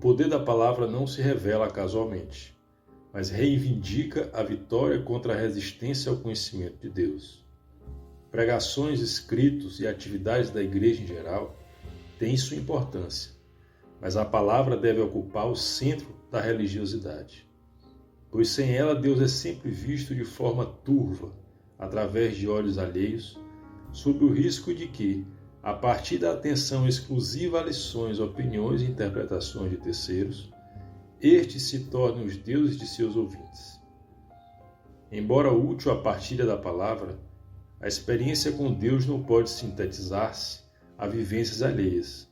poder da palavra não se revela casualmente, mas reivindica a vitória contra a resistência ao conhecimento de Deus. Pregações, escritos e atividades da igreja em geral têm sua importância, mas a palavra deve ocupar o centro da religiosidade, pois sem ela Deus é sempre visto de forma turva, através de olhos alheios, sob o risco de que, a partir da atenção exclusiva a lições, opiniões e interpretações de terceiros, estes se tornem os deuses de seus ouvintes. Embora útil a partilha da palavra, a experiência com Deus não pode sintetizar-se a vivências alheias.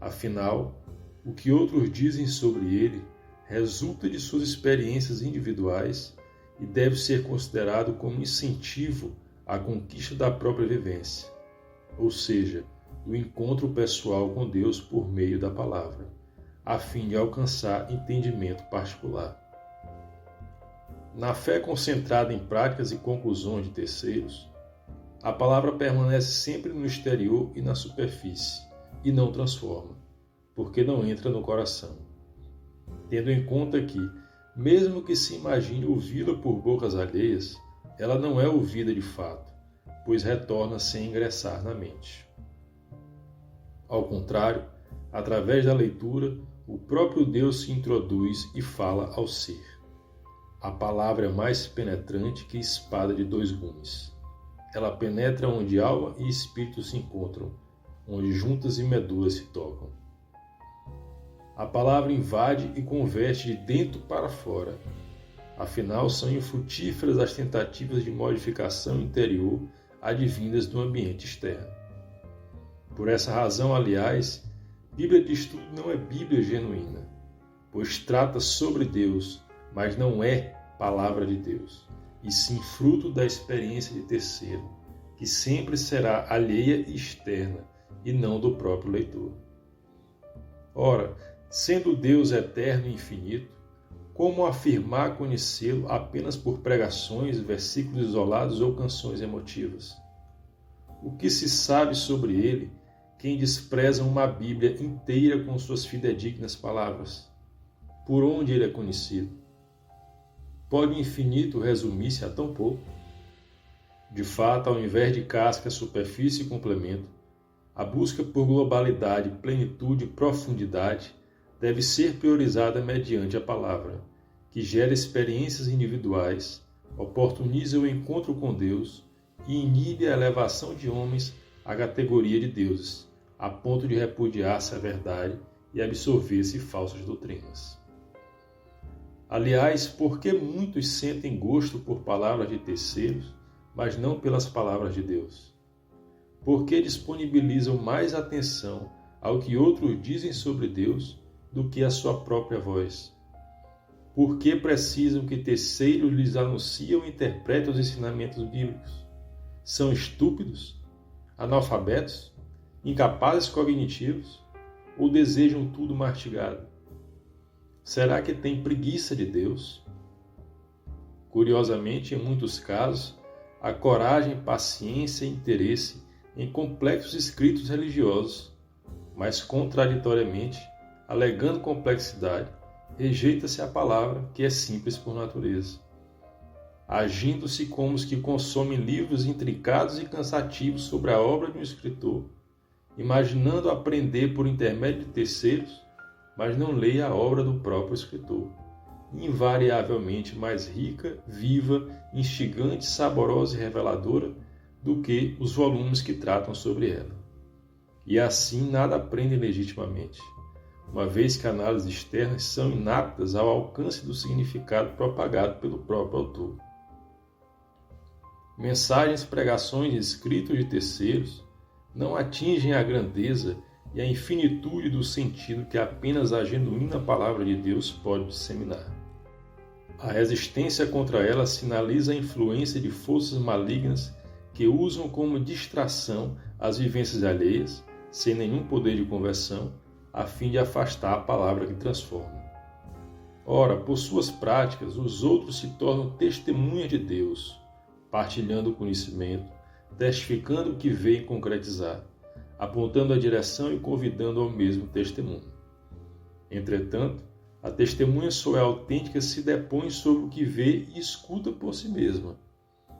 Afinal, o que outros dizem sobre ele resulta de suas experiências individuais e deve ser considerado como incentivo à conquista da própria vivência, ou seja, do encontro pessoal com Deus por meio da palavra, a fim de alcançar entendimento particular. Na fé concentrada em práticas e conclusões de terceiros, a palavra permanece sempre no exterior e na superfície, e não transforma, porque não entra no coração. Tendo em conta que, mesmo que se imagine ouvi-la por bocas alheias, ela não é ouvida de fato, pois retorna sem ingressar na mente. Ao contrário, através da leitura, o próprio Deus se introduz e fala ao ser. A palavra é mais penetrante que espada de dois gumes. Ela penetra onde alma e espírito se encontram, onde juntas e medulas se tocam. A palavra invade e converte de dentro para fora. Afinal, são infrutíferas as tentativas de modificação interior advindas do ambiente externo. Por essa razão, aliás, Bíblia de estudo não é Bíblia genuína, pois trata sobre Deus, mas não é palavra de Deus, e sim fruto da experiência de terceiro, que sempre será alheia e externa, e não do próprio leitor. Ora, sendo Deus eterno e infinito, como afirmar conhecê-lo apenas por pregações, versículos isolados ou canções emotivas? O que se sabe sobre ele, quem despreza uma Bíblia inteira com suas fidedignas palavras? Por onde ele é conhecido? Pode o infinito resumir-se a tão pouco? De fato, ao invés de casca, superfície e complemento, a busca por globalidade, plenitude e profundidade deve ser priorizada mediante a palavra, que gera experiências individuais, oportuniza o encontro com Deus e inibe a elevação de homens à categoria de deuses, a ponto de repudiar-se a verdade e absorver-se falsas doutrinas. Aliás, por que muitos sentem gosto por palavras de terceiros, mas não pelas palavras de Deus? Por que disponibilizam mais atenção ao que outros dizem sobre Deus do que a sua própria voz? Por que precisam que terceiros lhes anunciem ou interpretem os ensinamentos bíblicos? São estúpidos? Analfabetos? Incapazes cognitivos? Ou desejam tudo mastigado? Será que têm preguiça de Deus? Curiosamente, em muitos casos, há coragem, paciência e interesse em complexos escritos religiosos, mas contraditoriamente, alegando complexidade, rejeita-se a palavra que é simples por natureza, agindo-se como os que consomem livros intricados e cansativos sobre a obra de um escritor, imaginando aprender por intermédio de terceiros, mas não leia a obra do próprio escritor, invariavelmente mais rica, viva, instigante, saborosa e reveladora do que os volumes que tratam sobre ela. E assim nada aprendem legitimamente, uma vez que análises externas são inaptas ao alcance do significado propagado pelo próprio autor. Mensagens, pregações e escritos de terceiros não atingem a grandeza e a infinitude do sentido que apenas a genuína palavra de Deus pode disseminar. A resistência contra ela sinaliza a influência de forças malignas que usam como distração as vivências alheias, sem nenhum poder de conversão, a fim de afastar a palavra que transforma. Ora, por suas práticas, os outros se tornam testemunhas de Deus, partilhando o conhecimento, testificando o que veem concretizar, apontando a direção e convidando ao mesmo testemunho. Entretanto, a testemunha só é autêntica se depõe sobre o que vê e escuta por si mesma,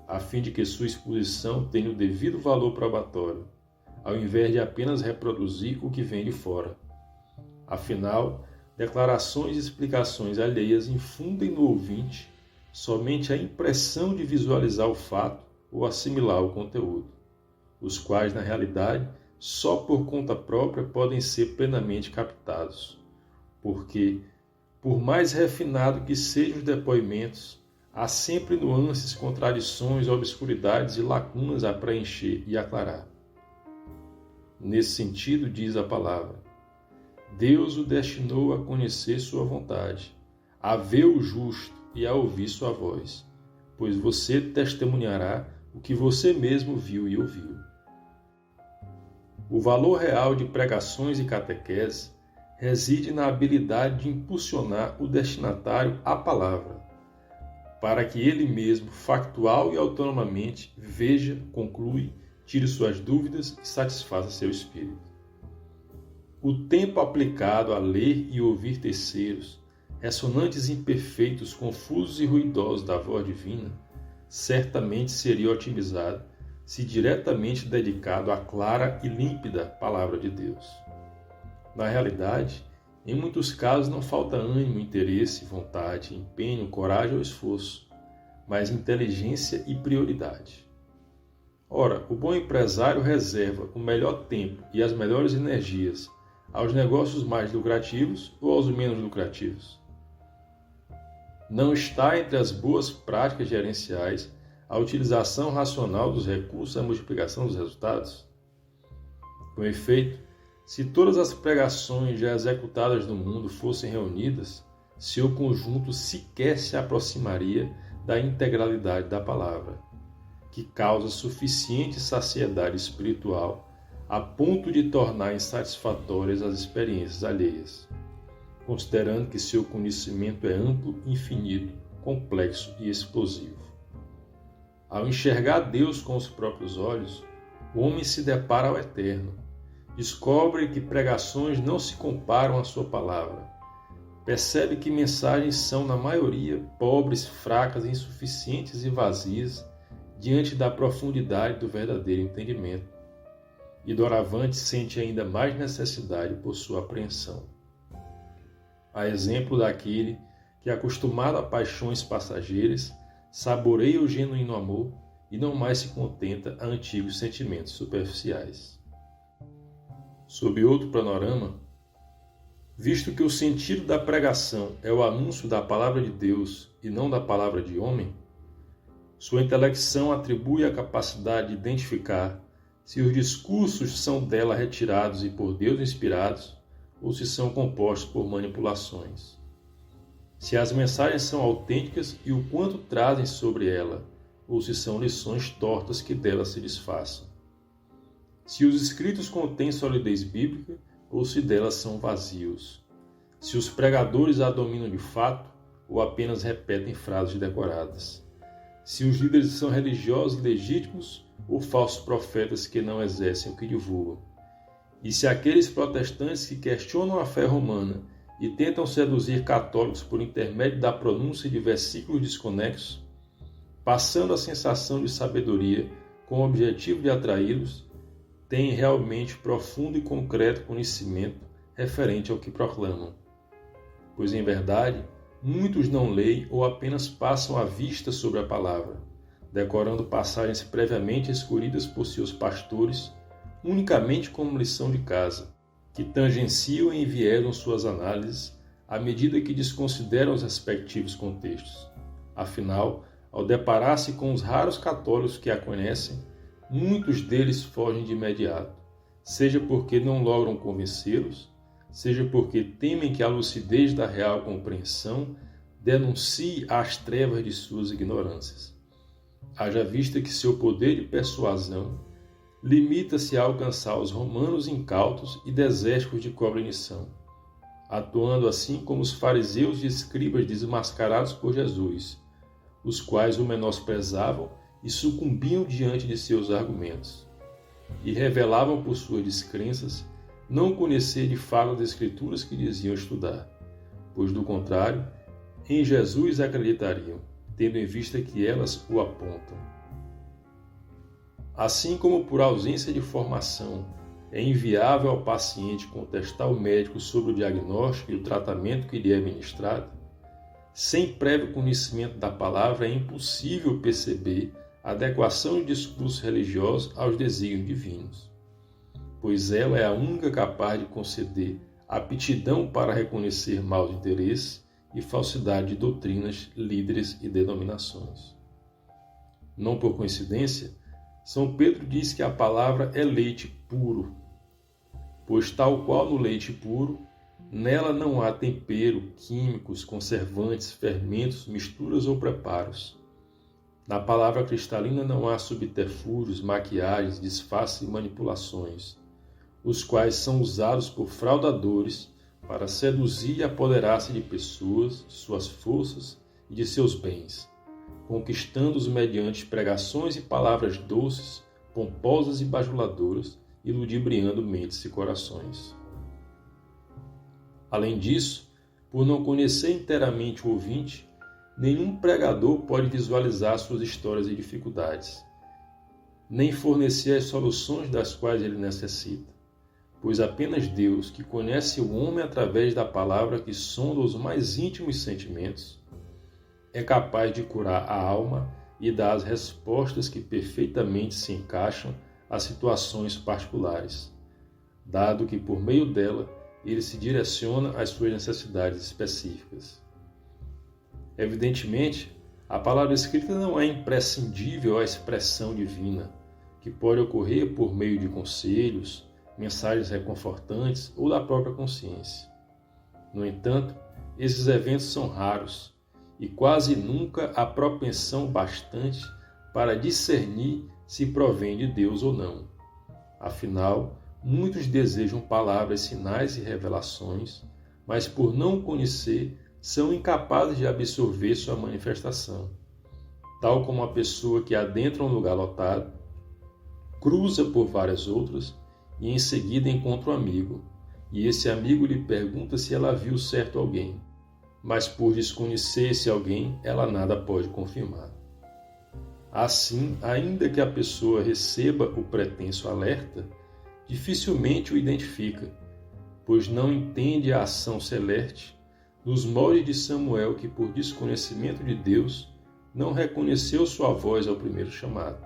a fim de que sua exposição tenha o devido valor probatório, ao invés de apenas reproduzir o que vem de fora. Afinal, declarações e explicações alheias infundem no ouvinte somente a impressão de visualizar o fato ou assimilar o conteúdo, os quais, na realidade, só por conta própria podem ser plenamente captados, porque, por mais refinado que sejam os depoimentos, há sempre nuances, contradições, obscuridades e lacunas a preencher e aclarar. Nesse sentido, diz a palavra, Deus o destinou a conhecer sua vontade, a ver o justo e a ouvir sua voz, pois você testemunhará o que você mesmo viu e ouviu. O valor real de pregações e catequese reside na habilidade de impulsionar o destinatário à palavra, para que ele mesmo, factual e autonomamente, veja, conclui, tire suas dúvidas e satisfaça seu espírito. O tempo aplicado a ler e ouvir terceiros, ressonantes imperfeitos, confusos e ruidosos da voz divina, certamente seria otimizado se diretamente dedicado à clara e límpida Palavra de Deus. Na realidade, em muitos casos não falta ânimo, interesse, vontade, empenho, coragem ou esforço, mas inteligência e prioridade. Ora, o bom empresário reserva o melhor tempo e as melhores energias aos negócios mais lucrativos ou aos menos lucrativos? Não está entre as boas práticas gerenciais a utilização racional dos recursos e a multiplicação dos resultados? Com efeito, se todas as pregações já executadas no mundo fossem reunidas, seu conjunto sequer se aproximaria da integralidade da palavra, que causa suficiente saciedade espiritual a ponto de tornar insatisfatórias as experiências alheias, considerando que seu conhecimento é amplo, infinito, complexo e explosivo. Ao enxergar Deus com os próprios olhos, o homem se depara ao Eterno, descobre que pregações não se comparam à sua palavra, percebe que mensagens são, na maioria, pobres, fracas, insuficientes e vazias diante da profundidade do verdadeiro entendimento, e doravante sente ainda mais necessidade por sua apreensão. A exemplo daquele que, acostumado a paixões passageiras, saboreia o genuíno amor e não mais se contenta a antigos sentimentos superficiais. Sob outro panorama, visto que o sentido da pregação é o anúncio da palavra de Deus e não da palavra de homem, sua intelecção atribui a capacidade de identificar se os discursos são dela retirados e por Deus inspirados ou se são compostos por manipulações. Se as mensagens são autênticas e o quanto trazem sobre ela, ou se são lições tortas que dela se disfarçam. Se os escritos contêm solidez bíblica ou se delas são vazios. Se os pregadores a dominam de fato ou apenas repetem frases decoradas. Se os líderes são religiosos legítimos ou falsos profetas que não exercem o que divulgam. E se aqueles protestantes que questionam a fé romana e tentam seduzir católicos por intermédio da pronúncia de versículos desconexos, passando a sensação de sabedoria com o objetivo de atraí-los, têm realmente profundo e concreto conhecimento referente ao que proclamam. Pois, em verdade, muitos não leem ou apenas passam a vista sobre a palavra, decorando passagens previamente escolhidas por seus pastores, unicamente como lição de casa, que tangenciam e enviesam suas análises à medida que desconsideram os respectivos contextos. Afinal, ao deparar-se com os raros católicos que a conhecem, muitos deles fogem de imediato, seja porque não logram convencê-los, seja porque temem que a lucidez da real compreensão denuncie as trevas de suas ignorâncias. Haja vista que seu poder de persuasão limita-se a alcançar os romanos incautos e desésticos de cognição, atuando assim como os fariseus e escribas desmascarados por Jesus, os quais o menosprezavam e sucumbiam diante de seus argumentos, e revelavam por suas descrenças não conhecer de fato as Escrituras que diziam estudar, pois, do contrário, em Jesus acreditariam, tendo em vista que elas o apontam. Assim como por ausência de formação é inviável ao paciente contestar o médico sobre o diagnóstico e o tratamento que lhe é ministrado, sem prévio conhecimento da palavra é impossível perceber a adequação do discurso religioso aos desígnios divinos, pois ela é a única capaz de conceder aptidão para reconhecer maus interesses e falsidade de doutrinas, líderes e denominações. Não por coincidência, São Pedro diz que a palavra é leite puro, pois tal qual no leite puro, nela não há tempero, químicos, conservantes, fermentos, misturas ou preparos. Na palavra cristalina não há subterfúgios, maquiagens, disfarces e manipulações, os quais são usados por fraudadores para seduzir e apoderar-se de pessoas, de suas forças e de seus bens, conquistando-os mediante pregações e palavras doces, pomposas e bajuladoras, e ludibriando mentes e corações. Além disso, por não conhecer inteiramente o ouvinte, nenhum pregador pode visualizar suas histórias e dificuldades, nem fornecer as soluções das quais ele necessita, pois apenas Deus, que conhece o homem através da palavra que sonda os mais íntimos sentimentos, é capaz de curar a alma e dar as respostas que perfeitamente se encaixam às situações particulares, dado que por meio dela ele se direciona às suas necessidades específicas. Evidentemente, a palavra escrita não é imprescindível à expressão divina, que pode ocorrer por meio de conselhos, mensagens reconfortantes ou da própria consciência. No entanto, esses eventos são raros e quase nunca há propensão bastante para discernir se provém de Deus ou não. Afinal, muitos desejam palavras, sinais e revelações, mas por não conhecer, são incapazes de absorver sua manifestação. Tal como a pessoa que adentra um lugar lotado, cruza por várias outras e em seguida encontra um amigo, e esse amigo lhe pergunta se ela viu certo alguém, mas por desconhecer esse alguém, ela nada pode confirmar. Assim, ainda que a pessoa receba o pretenso alerta, dificilmente o identifica, pois não entende a ação celeste nos moldes de Samuel, que por desconhecimento de Deus não reconheceu sua voz ao primeiro chamado.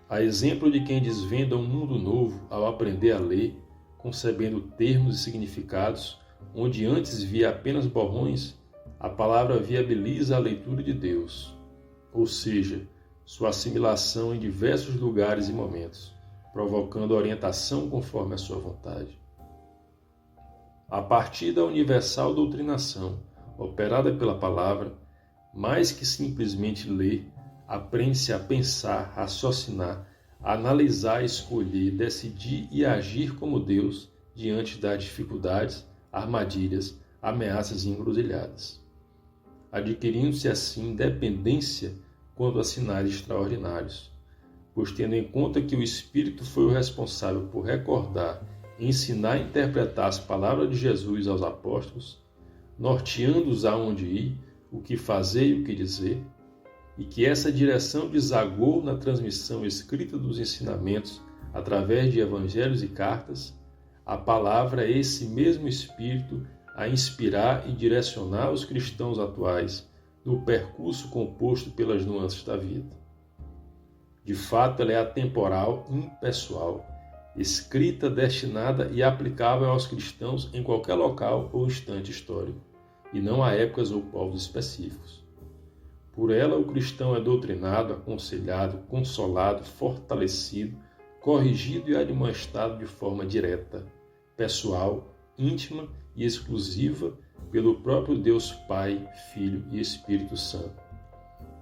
A exemplo de quem desvenda um mundo novo ao aprender a ler, concebendo termos e significados, onde antes via apenas borrões, a palavra viabiliza a leitura de Deus, ou seja, sua assimilação em diversos lugares e momentos, provocando orientação conforme a sua vontade. A partir da universal doutrinação, operada pela palavra, mais que simplesmente ler, aprende-se a pensar, raciocinar, analisar, escolher, decidir e agir como Deus diante das dificuldades, armadilhas, ameaças e encruzilhadas, adquirindo-se assim dependência quanto a sinais extraordinários, pois tendo em conta que o Espírito foi o responsável por recordar, ensinar e interpretar as palavras de Jesus aos apóstolos, norteando-os aonde ir, o que fazer e o que dizer, e que essa direção desagou na transmissão escrita dos ensinamentos através de evangelhos e cartas, a palavra é esse mesmo Espírito a inspirar e direcionar os cristãos atuais no percurso composto pelas nuances da vida. De fato, ela é atemporal, impessoal, escrita, destinada e aplicável aos cristãos em qualquer local ou instante histórico, e não a épocas ou povos específicos. Por ela, o cristão é doutrinado, aconselhado, consolado, fortalecido, corrigido e admoestado de forma direta, pessoal, íntima e exclusiva pelo próprio Deus Pai, Filho e Espírito Santo,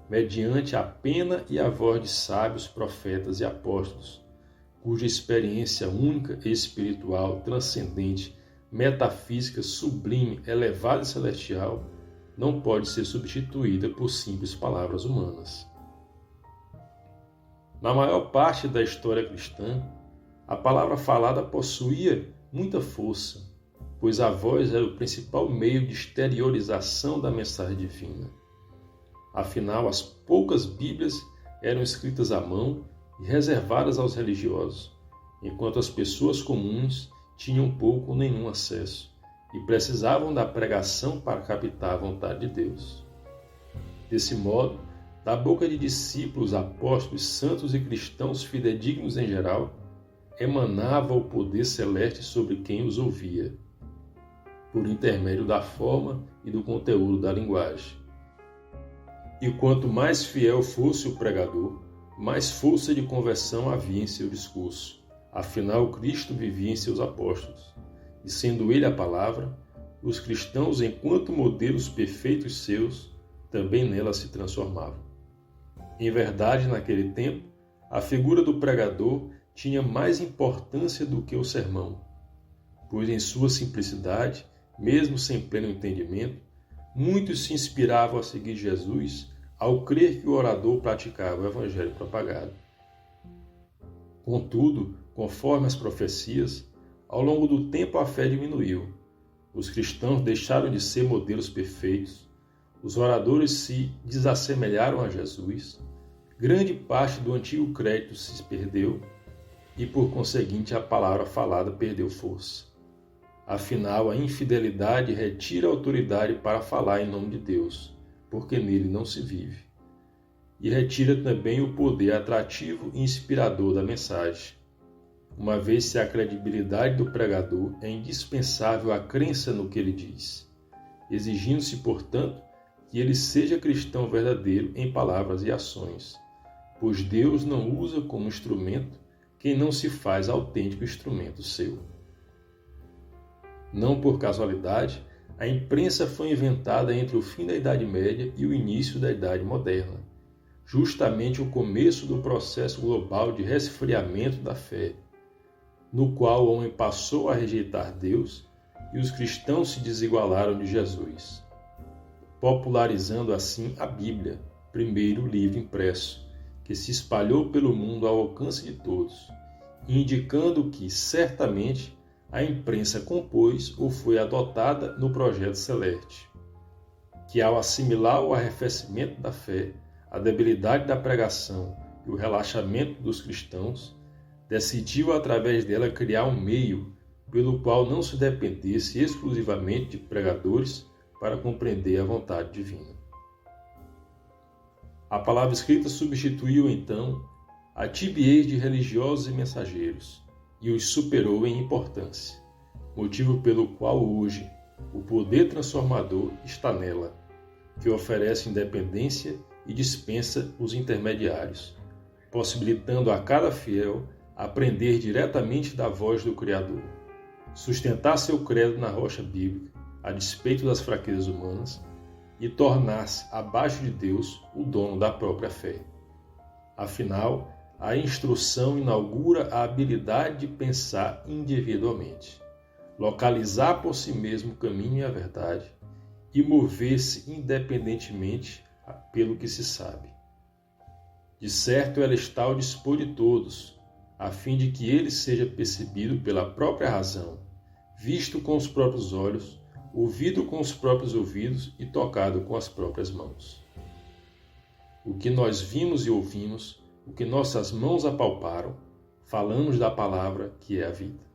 mediante a pena e a voz de sábios, profetas e apóstolos, cuja experiência única e espiritual, transcendente, metafísica, sublime, elevada e celestial não pode ser substituída por simples palavras humanas. Na maior parte da história cristã, A palavra falada possuía muita força, pois a voz era o principal meio de exteriorização da mensagem divina. Afinal, as poucas Bíblias eram escritas à mão e reservadas aos religiosos, enquanto as pessoas comuns tinham pouco ou nenhum acesso e precisavam da pregação para captar a vontade de Deus. Desse modo, da boca de discípulos, apóstolos, santos e cristãos fidedignos em geral, emanava o poder celeste sobre quem os ouvia, por intermédio da forma e do conteúdo da linguagem. E quanto mais fiel fosse o pregador, mais força de conversão havia em seu discurso. Afinal, Cristo vivia em seus apóstolos, e sendo ele a palavra, os cristãos, enquanto modelos perfeitos seus, também nela se transformavam. Em verdade, naquele tempo, a figura do pregador tinha mais importância do que o sermão, pois em sua simplicidade, mesmo sem pleno entendimento, muitos se inspiravam a seguir Jesus ao crer que o orador praticava o evangelho propagado. Contudo, conforme as profecias, ao longo do tempo a fé diminuiu. Os cristãos deixaram de ser modelos perfeitos, os oradores se desassemelharam a Jesus, grande parte do antigo crédito se perdeu e, por conseguinte, a palavra falada perdeu força. Afinal, a infidelidade retira a autoridade para falar em nome de Deus, porque nele não se vive. E retira também o poder atrativo e inspirador da mensagem, uma vez que a credibilidade do pregador é indispensável à crença no que ele diz, exigindo-se, portanto, que ele seja cristão verdadeiro em palavras e ações, pois Deus não usa como instrumento quem não se faz autêntico instrumento seu. Não por casualidade, a imprensa foi inventada entre o fim da Idade Média e o início da Idade Moderna, justamente o começo do processo global de resfriamento da fé, no qual o homem passou a rejeitar Deus e os cristãos se desigualaram de Jesus, popularizando assim a Bíblia, primeiro livro impresso, que se espalhou pelo mundo ao alcance de todos, indicando que, certamente, a imprensa compôs ou foi adotada no projeto celeste, que ao assimilar o arrefecimento da fé, a debilidade da pregação e o relaxamento dos cristãos, decidiu através dela criar um meio pelo qual não se dependesse exclusivamente de pregadores para compreender a vontade divina. A palavra escrita substituiu então a tibiez de religiosos e mensageiros e os superou em importância, motivo pelo qual hoje o poder transformador está nela, que oferece independência e dispensa os intermediários, possibilitando a cada fiel aprender diretamente da voz do Criador, sustentar seu credo na rocha bíblica, a despeito das fraquezas humanas, e tornar-se, abaixo de Deus, o dono da própria fé. Afinal, a instrução inaugura a habilidade de pensar individualmente, localizar por si mesmo o caminho e a verdade e mover-se independentemente pelo que se sabe. De certo, ela está ao dispor de todos, a fim de que ele seja percebido pela própria razão, visto com os próprios olhos, ouvido com os próprios ouvidos e tocado com as próprias mãos. O que nós vimos e ouvimos, o que nossas mãos apalparam, falamos da palavra que é a vida.